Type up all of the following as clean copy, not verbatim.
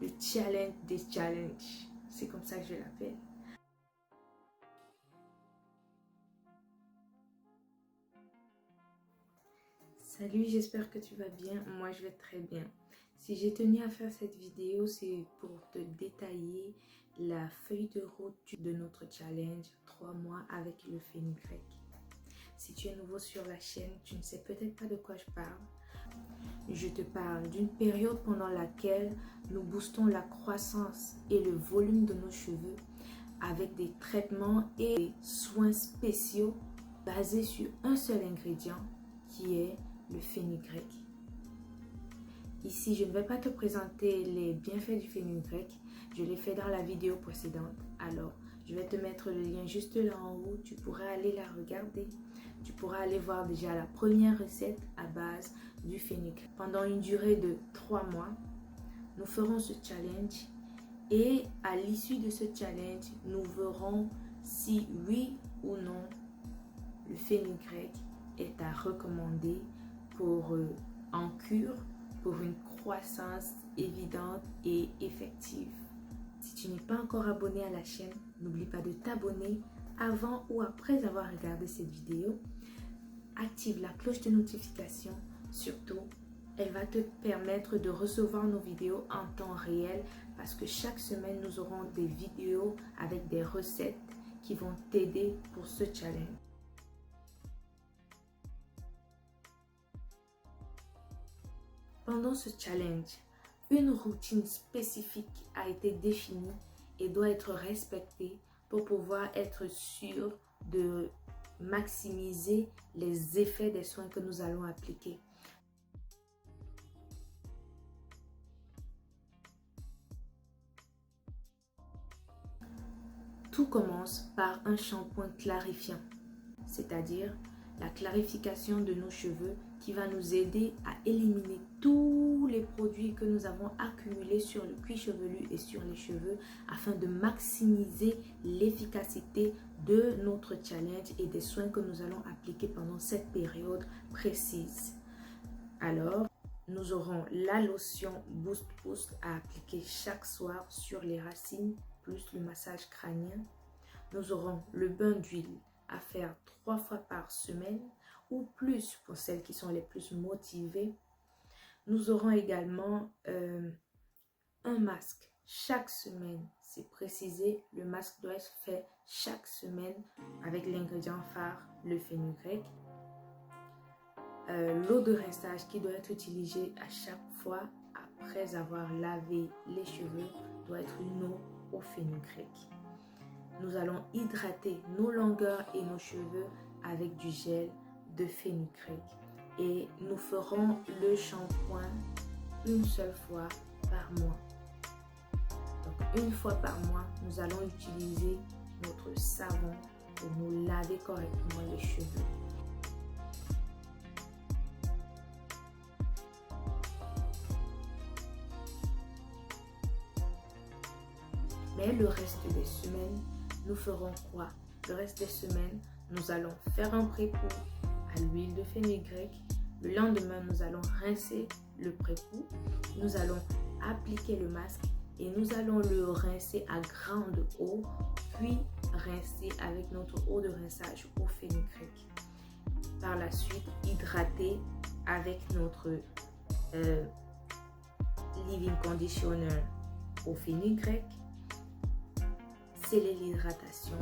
le challenge des challenges. C'est comme ça que je l'appelle. Salut, j'espère que tu vas bien. Moi, je vais très bien. Si j'ai tenu à faire cette vidéo, c'est pour te détailler la feuille de route de notre challenge 3 mois avec le fenugrec. Si tu es nouveau sur la chaîne, tu ne sais peut-être pas de quoi je parle. Je te parle d'une période pendant laquelle nous boostons la croissance et le volume de nos cheveux avec des traitements et des soins spéciaux basés sur un seul ingrédient qui est le fenugrec. Ici, je ne vais pas te présenter les bienfaits du fenugrec, je l'ai fait dans la vidéo précédente. Alors, je vais te mettre le lien juste là en haut, tu pourras aller la regarder. Tu pourras aller voir déjà la première recette à base du fenugrec. Pendant une durée de 3 mois, nous ferons ce challenge et à l'issue de ce challenge, nous verrons si oui ou non le fenugrec est à recommander pour en cure, pour une croissance évidente et effective. Si tu n'es pas encore abonné à la chaîne, n'oublie pas de t'abonner avant ou après avoir regardé cette vidéo. Active la cloche de notification. Surtout, elle va te permettre de recevoir nos vidéos en temps réel parce que chaque semaine, nous aurons des vidéos avec des recettes qui vont t'aider pour ce challenge. Pendant ce challenge, une routine spécifique a été définie et doit être respectée pour pouvoir être sûr de maximiser les effets des soins que nous allons appliquer. Tout commence par un shampoing clarifiant, c'est-à-dire la clarification de nos cheveux qui va nous aider à éliminer tous les produits que nous avons accumulés sur le cuir chevelu et sur les cheveux afin de maximiser l'efficacité de notre challenge et des soins que nous allons appliquer pendant cette période précise. Alors, nous aurons la lotion Boost Boost à appliquer chaque soir sur les racines plus le massage crânien. Nous aurons le bain d'huile à faire 3 fois par semaine ou plus pour celles qui sont les plus motivées. Nous aurons également un masque chaque semaine. C'est précisé, le masque doit être fait chaque semaine avec l'ingrédient phare, le fenugrec. L'eau de rinçage qui doit être utilisée à chaque fois après avoir lavé les cheveux doit être une eau au fenugrec. Nous allons hydrater nos longueurs et nos cheveux avec du gel de fenugrec. Et nous ferons le shampoing une seule fois par mois. Donc une fois par mois, nous allons utiliser notre savon pour nous laver correctement les cheveux. Mais le reste des semaines, nous ferons quoi? Le reste des semaines, nous allons faire un pré-pou à l'huile de fenugrec. Le lendemain, nous allons rincer le pré-pou. Nous allons appliquer le masque et nous allons le rincer à grande eau, puis rincer avec notre eau de rinçage au fenugrec. Par la suite, hydrater avec notre leave-in conditioner au fenugrec. Sceller l'hydratation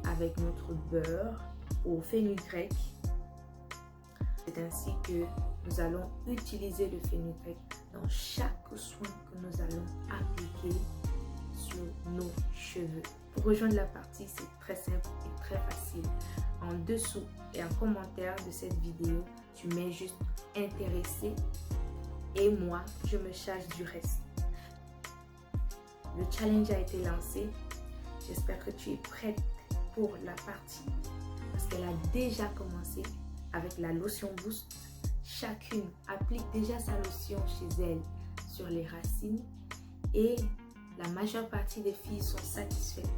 avec notre beurre au fenugrec. C'est ainsi que nous allons utiliser le fenugrec dans chaque soin que nous allons appliquer sur nos cheveux. Pour rejoindre la partie, c'est très simple et très facile. En dessous et en commentaire de cette vidéo, tu mets juste intéressé et moi, je me charge du reste. Le challenge a été lancé. J'espère que tu es prête pour la partie parce qu'elle a déjà commencé avec la lotion Boost. Chacune applique déjà sa lotion chez elle sur les racines et la majeure partie des filles sont satisfaites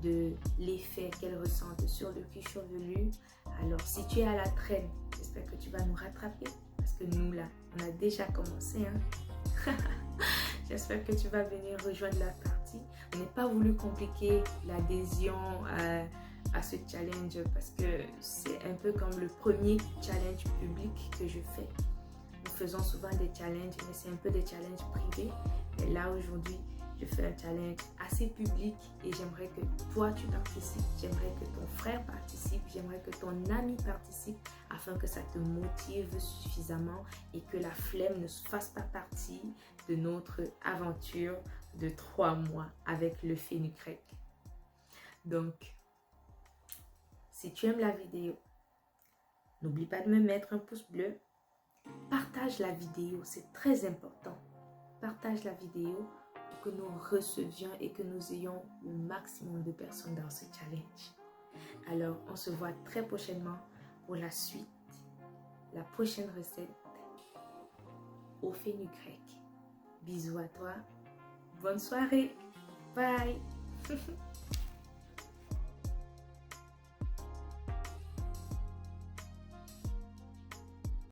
de l'effet qu'elles ressentent sur le cuir chevelu. Alors si tu es à la traîne, j'espère que tu vas nous rattraper parce que nous là, on a déjà commencé. J'espère que tu vas venir rejoindre la partie. On n'a pas voulu compliquer l'adhésion à ce challenge parce que c'est un peu comme le premier challenge public que je fais. Nous faisons souvent des challenges, mais c'est un peu des challenges privés. Et là, aujourd'hui, je fais un challenge assez public et j'aimerais que toi, tu participes. J'aimerais que ton frère participe. J'aimerais que ton ami participe afin que ça te motive suffisamment et que la flemme ne fasse pas partie de notre aventure de 3 mois avec le fenugrec. Donc, si tu aimes la vidéo, n'oublie pas de me mettre un pouce bleu. Partage la vidéo, c'est très important. Partage la vidéo pour que nous recevions et que nous ayons le maximum de personnes dans ce challenge. Alors, on se voit très prochainement pour la suite, la prochaine recette au fenugrec. Bisous à toi. Bonne soirée. Bye.